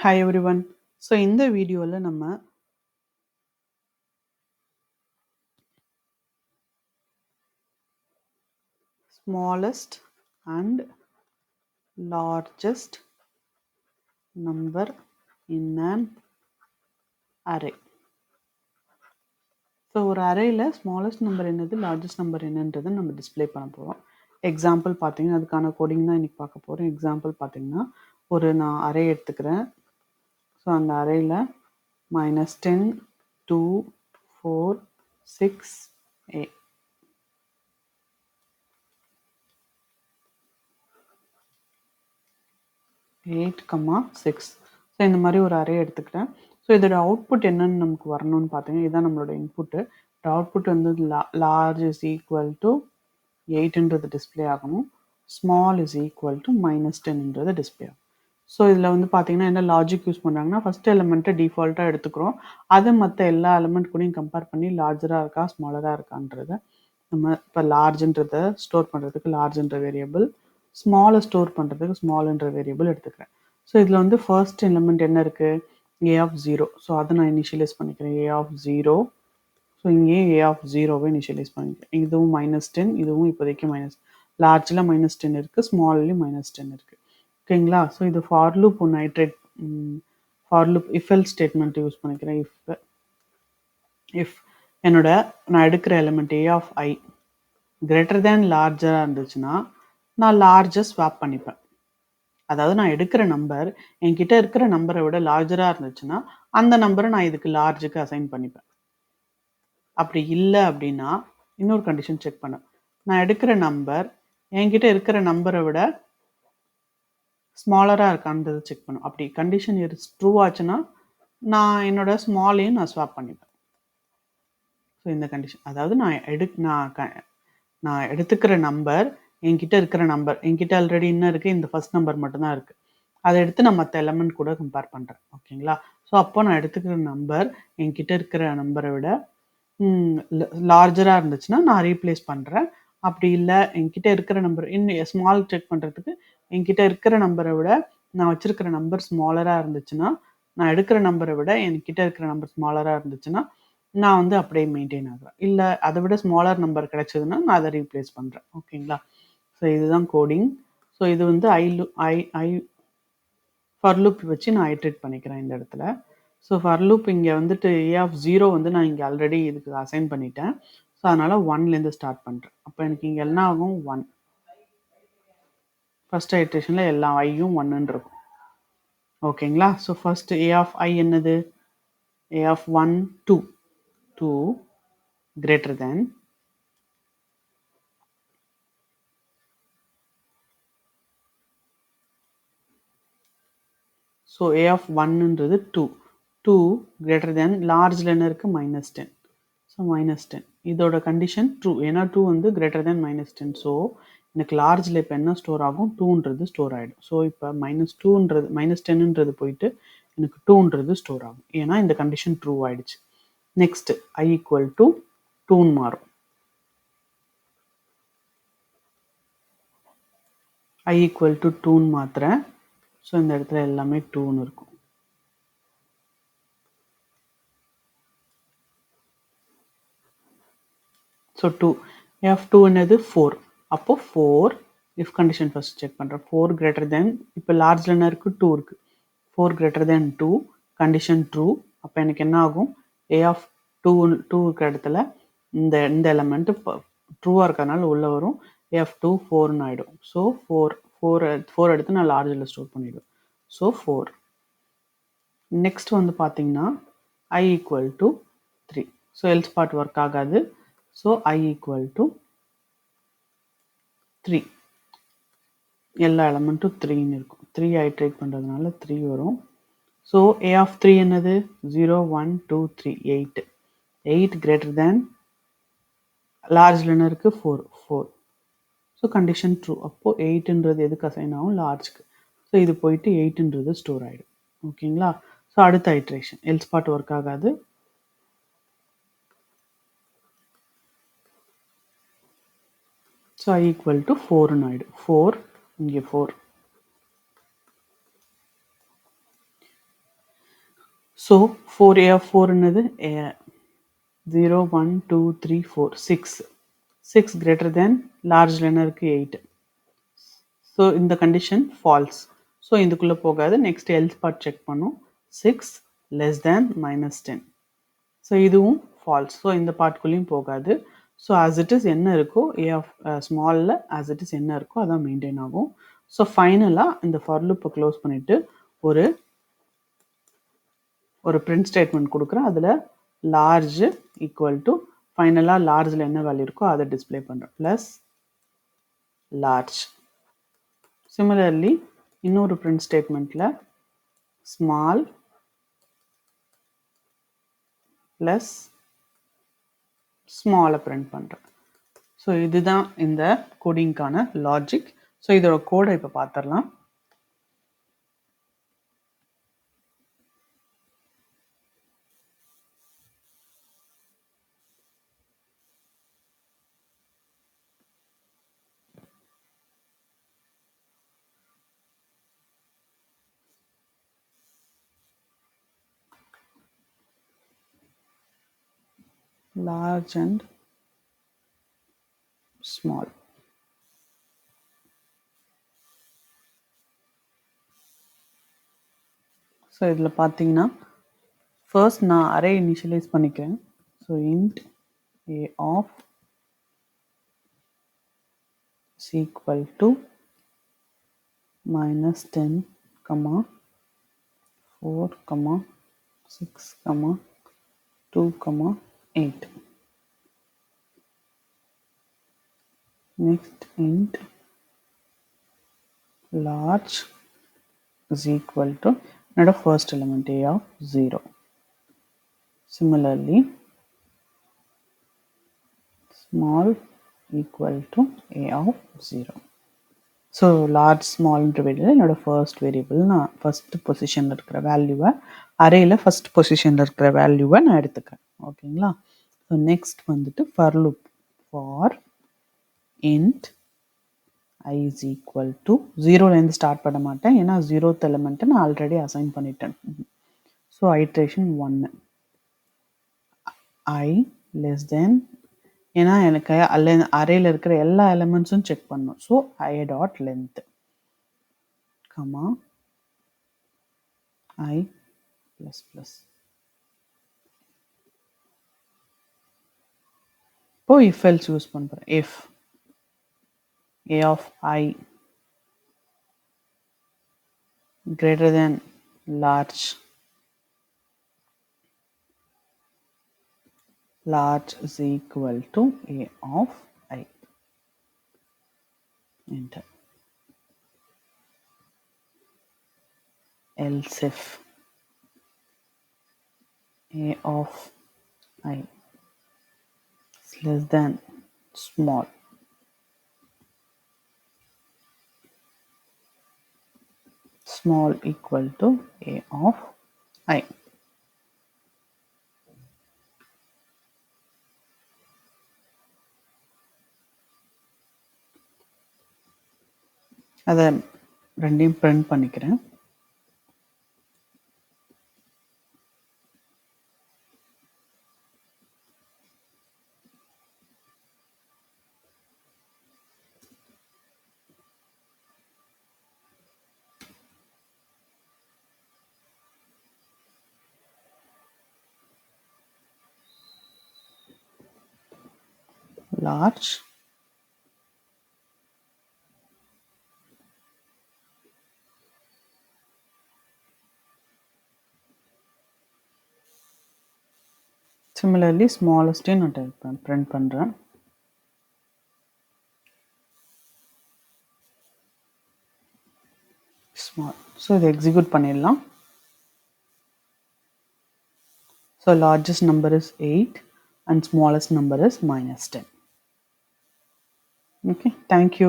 Hi everyone. So இந்த வீடியோல நம்ம smallest and largest number in an array. So ஒரு அரேயில் ஸ்மாலஸ்ட் நம்பர் என்னது லார்ஜஸ்ட் நம்பர் என்னன்றதை நம்ம டிஸ்பிளே பண்ண போகிறோம். எக்ஸாம்பிள் பார்த்தீங்கன்னா அதுக்கான கோடிங் தான் இன்றைக்கி பார்க்க போகிறோம். எக்ஸாம்பிள் பார்த்தீங்கன்னா நான் அரே எடுத்துக்கிறேன். ஸோ அந்த அரேயில் -10, 2, 4, 6, 8. எயிட் கம்மா 6. ஸோ இந்த மாதிரி ஒரு அரே எடுத்துக்கிறேன். ஸோ இதோட அவுட்புட் என்னன்னு நமக்கு வரணும்னு பார்த்தீங்கன்னா இதுதான் நம்மளோட இன்புட்டு. அவுட்புட் வந்து லார்ஜ் இஸ் ஈக்குவல் டு 8ன்றது டிஸ்பிளே ஆகணும், ஸ்மால் இஸ் ஈக்குவல் டு -10ன்றது டிஸ்பிளே ஆகும். ஸோ இதில் வந்து பார்த்தீங்கன்னா என்ன லாஜிக் யூஸ் பண்ணுறாங்கன்னா ஃபஸ்ட் எலிமெண்ட்டை டிஃபால்ட்டாக எடுத்துக்கிறோம், அதை மற்ற எல்லா எலிமெண்ட் கூடயும் கம்பேர் பண்ணி லார்ஜராக இருக்கா ஸ்மாலராக இருக்கான்றதை நம்ம இப்போ லார்ஜ்ன்றதை ஸ்டோர் பண்ணுறதுக்கு லார்ஜ்ன்ற வேரியபிள், ஸ்மாலை ஸ்டோர் பண்ணுறதுக்கு ஸ்மால்ன்ற வேரியபிள் எடுத்துக்கிறேன். ஸோ இதில் வந்து ஃபர்ஸ்ட் எலிமெண்ட் என்ன இருக்குது, ஏ ஆஃப் 0. ஸோ அதை நான் இனிஷியலைஸ் பண்ணிக்கிறேன், ஏ ஆஃப் 0. ஸோ இங்கேயும் ஏ ஆஃப் 0வை இனிஷியலைஸ் பண்ணிக்கிறேன். இதுவும் -10, இதுவும் இப்போதைக்கு லார்ஜில் -10 இருக்குது, ஸ்மால்லையும் -10 இருக்குது. ஓகேங்களா. ஸோ இது ஃபார் லூப் ஒன்று iterate for loop if statement use பண்ணிக்கிறேன். இஃப் நான் எடுக்கிற element a of i greater than லார்ஜராக இருந்துச்சுன்னா நான் லார்ஜை ஸ்வாப் பண்ணிப்பேன். அதாவது நான் எடுக்கிற நம்பர் என்கிட்ட இருக்கிற நம்பரை விட லார்ஜராக இருந்துச்சுன்னா அந்த நம்பரை நான் இதுக்கு லார்ஜுக்கு அசைன் பண்ணிப்பேன். அப்படி இல்லை அப்படின்னா இன்னொரு கண்டிஷன் செக் பண்ணேன், நான் எடுக்கிற நம்பர் என்கிட்ட இருக்கிற நம்பரை விட ஸ்மாலராக இருக்கான்றது செக் பண்ணும். அப்படி கண்டிஷன் ட்ரூ ஆச்சுன்னா நான் என்னோட ஸ்மாலையும் நான் ஸ்வாப் பண்ணிப்பேன். ஸோ இந்த கண்டிஷன், அதாவது நான் எடுத்துக்கிற நம்பர் என்கிட்ட இருக்கிற நம்பர், என்கிட்ட ஆல்ரெடி என்ன இருக்குது, இந்த ஃபர்ஸ்ட் நம்பர் மட்டும்தான் இருக்குது, அதை எடுத்து நான் மற்ற எலமெண்ட் கூட கம்பேர் பண்ணுறேன். ஓகேங்களா. ஸோ அப்போ நான் எடுத்துக்கிற நம்பர் என்கிட்ட இருக்கிற நம்பரை விட லார்ஜராக இருந்துச்சுன்னா நான் ரீப்ளேஸ் பண்ணுறேன். அப்படி இல்லை என்கிட்ட இருக்கிற நம்பர் இன்னும் ஸ்மால் செக் பண்ணுறதுக்கு என்கிட்ட இருக்கிற நம்பரை விட நான் வச்சுருக்கிற நம்பர் ஸ்மாலராக இருந்துச்சுன்னா, நான் எடுக்கிற நம்பரை விட என்கிட்ட இருக்கிற நம்பர் ஸ்மாலராக இருந்துச்சுன்னா நான் வந்து அப்படியே மெயின்டைன் ஆகிறேன். இல்லை அதை விட ஸ்மாலர் நம்பர் கிடைச்சதுன்னா நான் அதை ரீப்ளேஸ் பண்ணுறேன். ஓகேங்களா. ஸோ இதுதான் கோடிங். ஸோ இது வந்து ஐ ஃபார் லூப் வச்சு நான் ஐட்ரேட் பண்ணிக்கிறேன் இந்த இடத்துல. ஸோ ஃபார் லூப் இங்கே வந்துட்டு ஏ ஆஃப் 0 வந்து நான் இங்கே ஆல்ரெடி இதுக்கு அசைன் பண்ணிட்டேன். ஸோ அதனால் 1லேருந்து ஸ்டார்ட் பண்ணுறேன். அப்போ எனக்கு இங்கே என்ன ஆகும், 1. ஃபஸ்ட் ஐட்ரேஷனில் எல்லா ஐயும் 1ன்னு இருக்கும். ஓகேங்களா. So first a of i என்னது, a of 1, 2 greater than so a of 1ன்றது 2 greater than லார்ஜில் என்ன இருக்குது -10. ஸோ -10 இதோட கண்டிஷன் ட்ரூ, ஏன்னா 2 வந்து greater than -10. ஸோ எனக்கு லார்ஜில் இப்போ என்ன ஸ்டோர் ஆகும், 2ன்றது ஸ்டோர் ஆகிடும். ஸோ இப்போ -10ன்றது போயிட்டு எனக்கு 2ன்றது ஸ்டோர் ஆகும், ஏன்னா இந்த கண்டிஷன் ட்ரூ ஆகிடுச்சு. நெக்ஸ்ட்டு ஐ ஈக்குவல் டு 2ன்னு மாறும். ஐ ஈக்குவல் டு 2ன்னு மாற்றுறேன். ஸோ இந்த இடத்துல எல்லாமே 2ன்னு இருக்கும். ஸோ 2 எஃப் 2 என்னது 4. அப்போ 4 இஃப் கண்டிஷன் ஃபர்ஸ்ட் செக் பண்ணுறேன். 4 greater than இப்போ லார்ஜில் என்ன இருக்குது, 2 இருக்குது. 4 greater than 2 கண்டிஷன் ட்ரூ. அப்போ எனக்கு என்ன ஆகும், ஏ ஆஃப் 2 இருக்கிற இடத்துல இந்த எலமெண்ட்டு ட்ரூவாக இருக்கிறதுனால உள்ளே வரும், ஏ ஆஃப் 2 4ன்னு ஆகிடும். ஸோ 4 எடுத்து நான் லார்ஜில் ஸ்டோர் பண்ணிவிடுவேன். ஸோ 4. நெக்ஸ்ட் வந்து பார்த்தீங்கன்னா i equal to 3. So else part work ஆகாது. So i equal to 3. எல்லா எலமெண்ட்டும் 3ன்னு இருக்கும். 3 ஐட்ரேட் பண்ணுறதுனால 3 வரும். ஸோ ஏ ஆஃப் 3 என்னது 0 1 2 3 8. 8 greater than லார்ஜில் என்ன இருக்குது 4. So condition true. அப்போது 8ன்றது எதுக்கு அசைன் ஆகும், லார்ஜ்க்கு. ஸோ இது போயிட்டு 8ன்றது ஸ்டோர் ஆகிடும். ஓகேங்களா. ஸோ அடுத்த ஐட்ரேஷன் எல்ஸ் பார்ட் ஒர்க் ஆகாது. ஸோ ஐ ஈக்குவல் டு 4ன்னு ஆகிடும். 4 இங்கே 4. ஸோ 4a of 4 என்னது 0 1 2 3 4 6 6 greater than large என்ன இருக்கு 8. ஸோ இந்த கண்டிஷன் ஃபால்ஸ். ஸோ இதுக்குள்ளே போகாது. நெக்ஸ்ட் எல்ஸ் பார்ட் செக் பண்ணும். 6 less than -10. ஸோ இதுவும் ஃபால்ஸ். ஸோ இந்த பார்ட்குள்ளேயும் போகாது. ஸோ ஆஸ் இட் இஸ் என்ன இருக்கோ ஏ ஆஃப் ஸ்மாலில் ஆஸ் இட் இஸ் என்ன இருக்கோ அதான் மெயின்டைன் ஆகும். ஸோ ஃபைனலாக இந்த ஃபார் லூப்பை க்ளோஸ் பண்ணிவிட்டு ஒரு பிரிண்ட் ஸ்டேட்மெண்ட் கொடுக்குறேன். அதில் லார்ஜ் ஈக்குவல் டு ஃபைனலாக லார்ஜில் என்ன வேல்யூ இருக்கோ அதை டிஸ்பிளே பண்ணுறேன் ப்ளஸ் லார்ஜ். சிமிலர்லி இன்னொரு பிரிண்ட் ஸ்டேட்மெண்ட்டில் ஸ்மால் ப்ளஸ் ஸ்மாலை பிரிண்ட் பண்ணுறேன். ஸோ இதுதான் இந்த கோடிங்க்கான லாஜிக். ஸோ இதோட கோடை இப்போ பார்த்துடலாம். large and small. ஸோ இதில் பார்த்தீங்கன்னா ஃபர்ஸ்ட் நான் அரே இனிஷியலைஸ் பண்ணிக்கிறேன். So int a of is equal to -10, 4, 6, 2, 8. Next int large is equal to another first element a of 0. Similarly small equal to a of 0. So large ஸ்மால்ன்ற variable என்னோட first variable. நான் first பொசிஷனில் இருக்கிற வேல்யூவை அரேயில் first பொசிஷனில் இருக்கிற வேல்யூவை நான் எடுத்துக்கிறேன். ஓகேங்களா? ஸோ நெக்ஸ்ட் வந்துட்டு for loop for int I is equal to 0லேருந்து ஸ்டார்ட் பண்ண மாட்டேன். ஏன்னா 0th எலிமெண்ட்டை நான் ஆல்ரெடி அசைன் பண்ணிட்டேன். So iteration 1 I less than, ஏன்னா எனக்கு அரேயில் இருக்கிற எல்லா எலிமெண்ட்ஸும் செக் பண்ணணும். So I dot length I plus plus. இப்போ இஃப் எல்ஸ் யூஸ் பண்ணுறேன். If a of I greater than large is equal to a of I. Enter. Else if a of I is less than small equal to a of I. அதை ரெண்டையும் print பண்ணிக்கிறேன். large similarly smallest நான் print பண்ணுறேன். small. So இதை execute பண்ணிடலாம். So largest number is 8 and smallest number is -10. Okay, thank you.